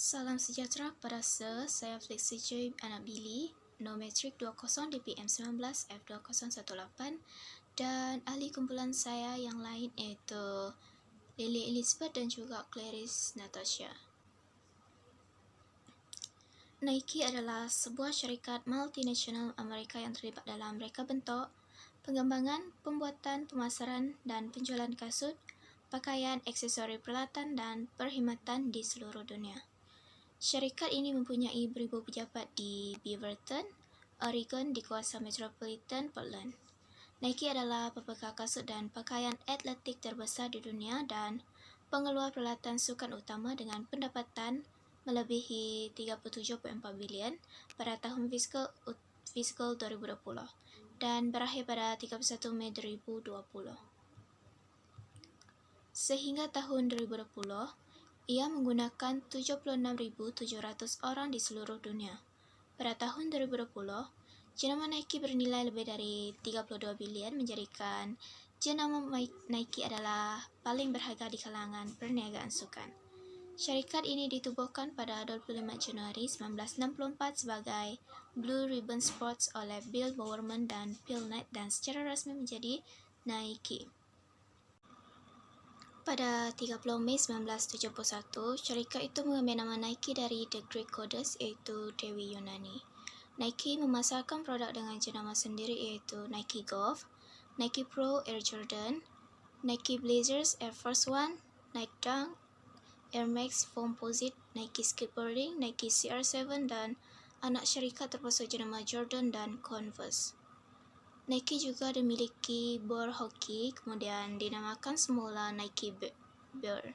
Salam sejahtera kepada saya Flexi Joy anak Billy, no metrik 20 DPM 19 F2018 dan ahli kumpulan saya yang lain iaitu Lily Elizabeth dan juga Clarice Natasha. Nike adalah sebuah syarikat multinasional Amerika yang terlibat dalam reka bentuk, pengembangan, pembuatan, pemasaran, dan penjualan kasut, pakaian, aksesori peralatan, dan perkhidmatan di seluruh dunia. Syarikat ini mempunyai beribu pejabat di Beaverton, Oregon di kawasan metropolitan Portland. Nike adalah pepekar kasut dan pakaian atletik terbesar di dunia dan pengeluar peralatan sukan utama dengan pendapatan melebihi 37.4 bilion pada tahun fiskal 2020 dan berakhir pada 31 Mei 2020. Sehingga tahun 2020, ia menggunakan 76.700 orang di seluruh dunia. Pada tahun 2020, jenama Nike bernilai lebih dari 32 bilion menjadikan jenama Nike adalah paling berharga di kalangan perniagaan sukan. Syarikat ini ditubuhkan pada 25 Januari 1964 sebagai Blue Ribbon Sports oleh Bill Bowerman dan Phil Knight dan secara rasmi menjadi Nike. Pada 30 Mei 1971, syarikat itu mengambil nama Nike dari The Greek Goddess iaitu Dewi Yunani. Nike memasarkan produk dengan jenama sendiri iaitu Nike Golf, Nike Pro Air Jordan, Nike Blazers Air Force One, Nike Dunk, Air Max Foamposite, Nike Skateboarding, Nike CR7 dan anak syarikat termasuk jenama Jordan dan Converse. Nike juga dimiliki bola hoki, kemudian dinamakan semula Nike Bear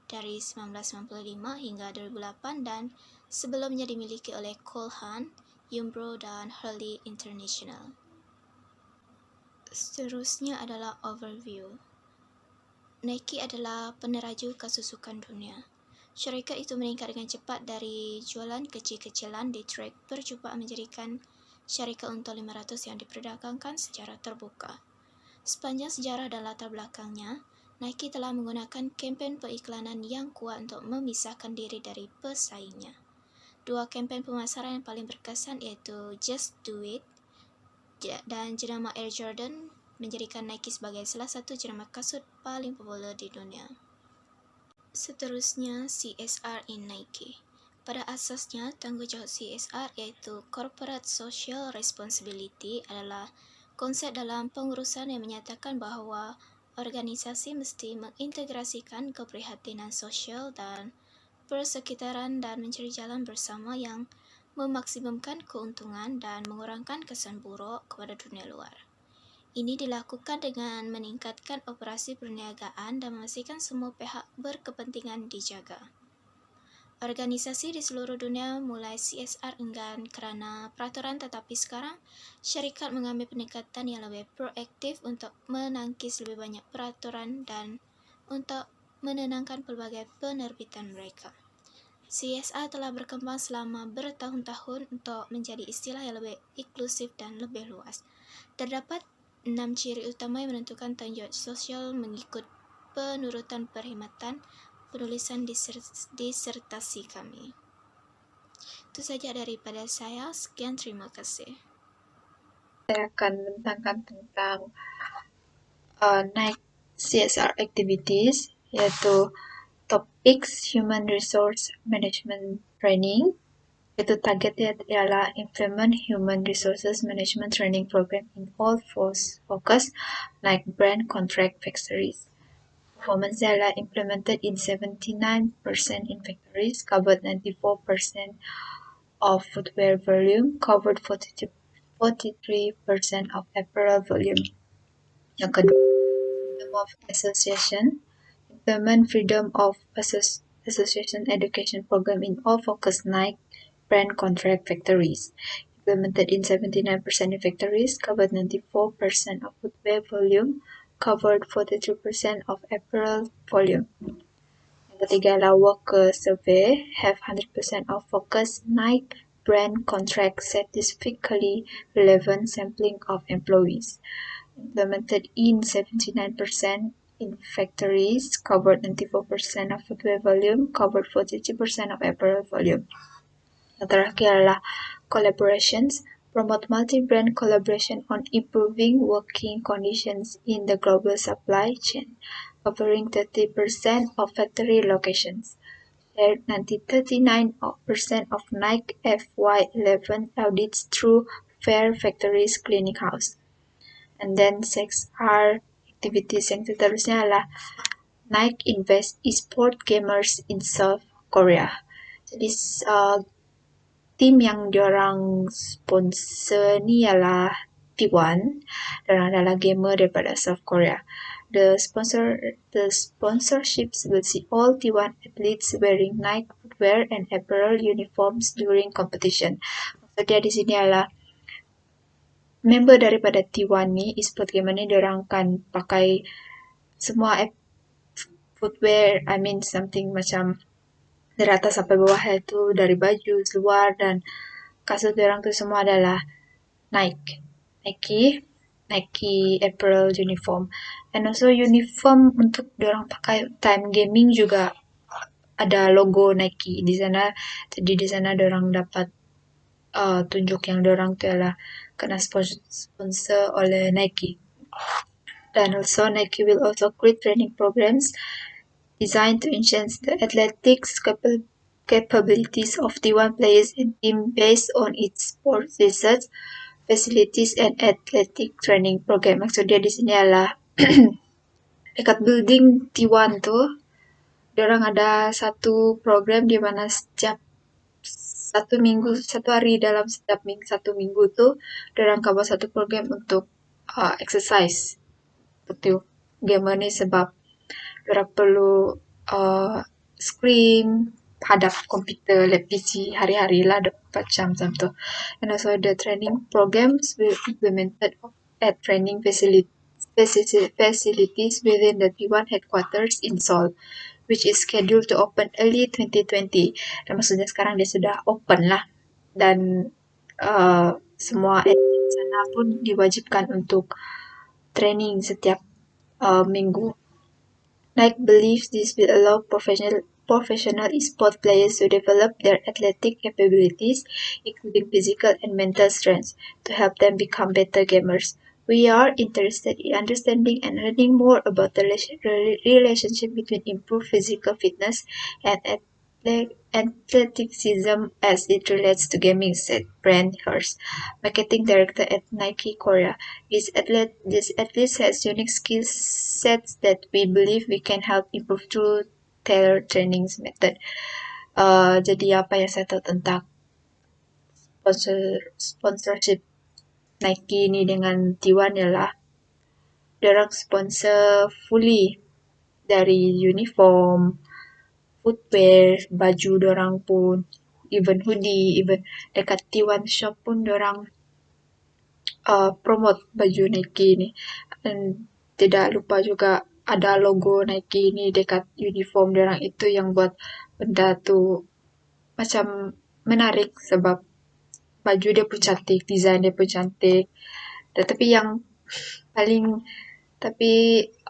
dari 1995 hingga 2008 dan sebelumnya dimiliki oleh Cole Haan, Umbro dan Hurley International. Seterusnya adalah overview. Nike adalah peneraju kasusukan dunia. Syarikat itu meningkat dengan cepat dari jualan kecil-kecilan di track perjumpaan menjadikan syarikat unta 500 yang diperdagangkan secara terbuka. Sepanjang sejarah dan latar belakangnya, Nike telah menggunakan kempen periklanan yang kuat untuk memisahkan diri dari pesaingnya. Dua kempen pemasaran yang paling berkesan iaitu Just Do It dan jenama Air Jordan menjadikan Nike sebagai salah satu jenama kasut paling popular di dunia. Seterusnya, CSR in Nike. Pada asasnya, tanggungjawab CSR iaitu Corporate Social Responsibility adalah konsep dalam pengurusan yang menyatakan bahawa organisasi mesti mengintegrasikan keprihatinan sosial dan persekitaran dan mencari jalan bersama yang memaksimumkan keuntungan dan mengurangkan kesan buruk kepada dunia luar. Ini dilakukan dengan meningkatkan operasi perniagaan dan memastikan semua pihak berkepentingan dijaga. Organisasi di seluruh dunia mulai CSR enggan kerana peraturan, tetapi sekarang syarikat mengambil pendekatan yang lebih proaktif untuk menangkis lebih banyak peraturan dan untuk menenangkan pelbagai penerbitan mereka. CSR telah berkembang selama bertahun-tahun untuk menjadi istilah yang lebih inklusif dan lebih luas. Terdapat 6 ciri utama yang menentukan tanggungjawab sosial mengikut penurutan perkhidmatan penulisan disertasi kami. Itu saja daripada saya. Sekian, terima kasih. Saya akan menerangkan tentang Nike CSR activities, yaitu topics Human Resource Management Training, yaitu targetnya ialah implement Human Resources Management Training Program in all focus like brand contract factories. Performance adalah implemented in 79% in factories, covered 94% of footwear volume, covered 43% of apparel volume. Yang kedua, freedom of association, implement freedom of association education program in all focus Nike brand contract factories. Implemented in 79% in factories, covered 94% of footwear volume, covered 43% of apparel volume. Yang ketiga adalah worker survey, have 100% of focus Nike brand contract statistically relevant sampling of employees. Implemented in 79% in factories covered 94% of footwear volume, covered 42% of apparel volume. Yang terakhir adalah collaborations, promote multi-brand collaboration on improving working conditions in the global supply chain, covering 30% of factory locations. Shared 39% of Nike FY11 audits through Fair Factories Clearinghouse. And then 6R activities yang seterusnya adalah Nike invest e-sport gamers in South Korea. Jadi tim yang diorang sponsor ni ialah T1. Diorang adalah gamer daripada South Korea. The sponsorships will see all T1 athletes wearing Nike footwear and apparel uniforms during competition. Maksud dia di sini adalah member daripada T1 ni, e-sport gamer ni, diorang akan pakai semua footwear, something macam dari atas sampai bawah itu, dari baju, seluar dan kasut diorang tu semua adalah Nike apparel uniform. And also uniform untuk diorang pakai time gaming juga ada logo Nike di sana. Jadi di sana diorang dapat tunjuk yang diorang tu adalah kena sponsor oleh Nike. Dan also Nike will also create training programs designed to enhance the athletics capabilities of T1 players and team based on its sports research, facilities, and athletic training program. Maksud dia di sini adalah dekat building T1 tu, diorang ada satu program di mana setiap satu hari dalam setiap satu minggu tu, diorang cover satu program untuk exercise untuk gamer ni sebab diorang perlu screen hadap komputer, lab PC hari-hari lah 24 jam macam tu. And also the training programs will implemented at training facilities within the T1 headquarters in Seoul, which is scheduled to open early 2020. Dan maksudnya sekarang dia sudah open lah. Dan semua atlet sana pun diwajibkan untuk training setiap minggu. Nike believes this will allow professional e-sport players to develop their athletic capabilities, including physical and mental strengths, to help them become better gamers. We are interested in understanding and learning more about the relationship between improved physical fitness and athleticism as it relates to gaming, said Brent Hurst, marketing director at Nike Korea. This athlete has unique skill sets that we believe we can help improve through tailored training method. Jadi apa yang saya tahu tentang sponsorship Nike ni dengan T1 ialah diorang sponsor fully dari uniform, footwear, baju diorang pun, even hoodie, even dekat T1 shop pun diorang promote baju Nike ni. Dan tidak lupa juga ada logo Nike ni dekat uniform diorang, itu yang buat benda tu macam menarik sebab baju dia pun cantik, design dia pun cantik. Tapi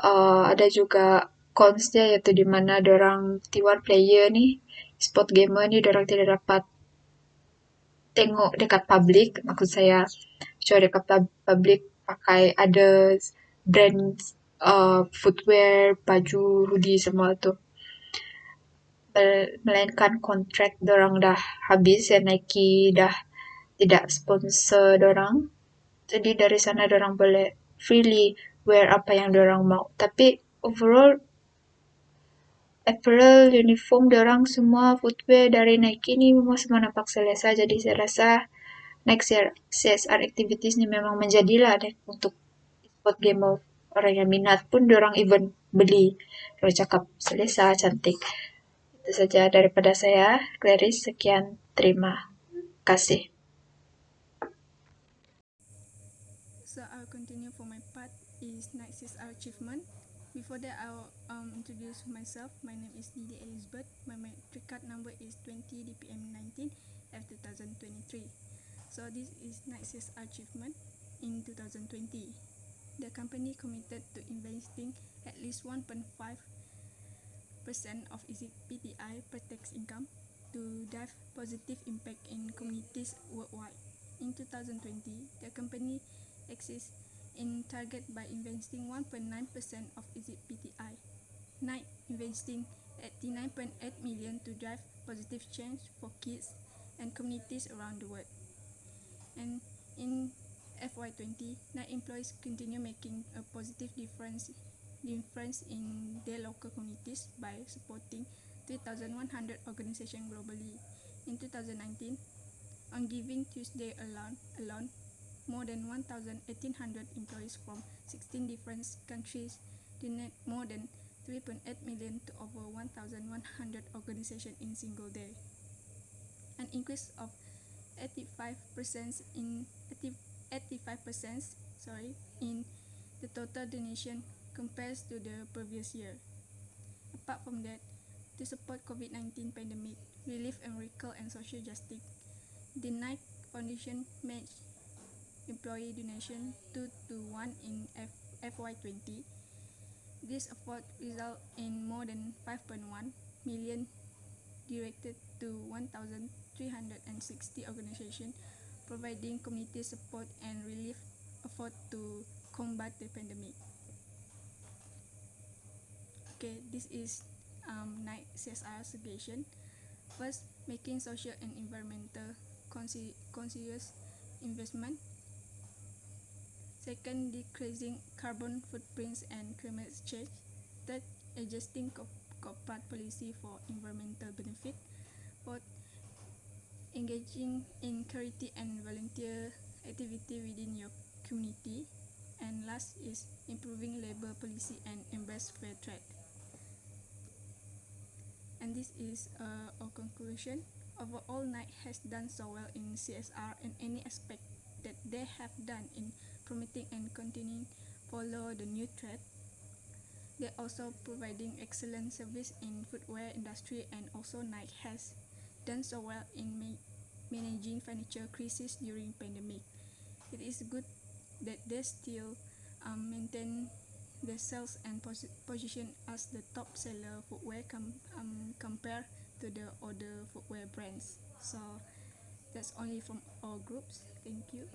ada juga cons dia, iaitu di mana diorang T1 player ni, sport gamer ni, diorang tidak dapat tengok dekat public. Maksud saya show dekat public pakai ada brand footwear, baju, hoodie semua tu. Melainkan kontrak diorang dah habis dan Nike dah tidak sponsor diorang. Jadi dari sana diorang boleh freely wear apa yang diorang mau. Tapi overall apparel, uniform diorang semua, footwear dari Nike ni memang semua nampak selesa. Jadi saya rasa next year CSR activities ni memang menjadilah untuk sport gamer. Orang yang minat pun diorang even beli. Diorang cakap selesa, cantik. Itu saja daripada saya, Clarice. Sekian, terima kasih. So I'll continue for my part is Nike CSR achievement. Before that, I'll introduce myself. My name is Lily Elizabeth. My matric card number is 20 DPM 19 F 2023. So this is Nike CSR achievement in 2020. The company committed to investing at least 1.5% of its PTI pre-tax income to drive positive impact in communities worldwide. In 2020, the company exceeds in target by investing 1.9% of its PTI. Nike investing 89.8 million to drive positive change for kids and communities around the world. And in FY20, Nike employees continue making a positive difference in their local communities by supporting 3,100 organizations globally. In 2019, on Giving Tuesday alone, more than 1,800 employees from 16 different countries donate more than 3.8 million to over 1,100 organizations in single day. An increase of 85% in the total donation compared to the previous year. Apart from that, to support COVID-19 pandemic, relief and medical and social justice, the Nike Foundation matched employee donation 2-to-1 in FY20. This effort resulted in more than 5.1 million directed to 1,360 organizations, providing community support and relief effort to combat the pandemic. Okay, this is Nike CSR suggestion. First, making social and environmental conscious investment. Second, decreasing carbon footprints and climate change. Third, adjusting corporate policy for environmental benefit. Fourth, engaging in charity and volunteer activity within your community. And last is improving labor policy and embrace fair trade. And this is our conclusion. Overall, Nike has done so well in CSR and any aspect that they have done in promoting and continuing follow the new trend. They're also providing excellent service in footwear industry, and also Nike has done so well in managing financial crisis during pandemic. It is good that they still maintain their sales and position as the top seller footwear compared to the other footwear brands. So that's only from all groups. Thank you.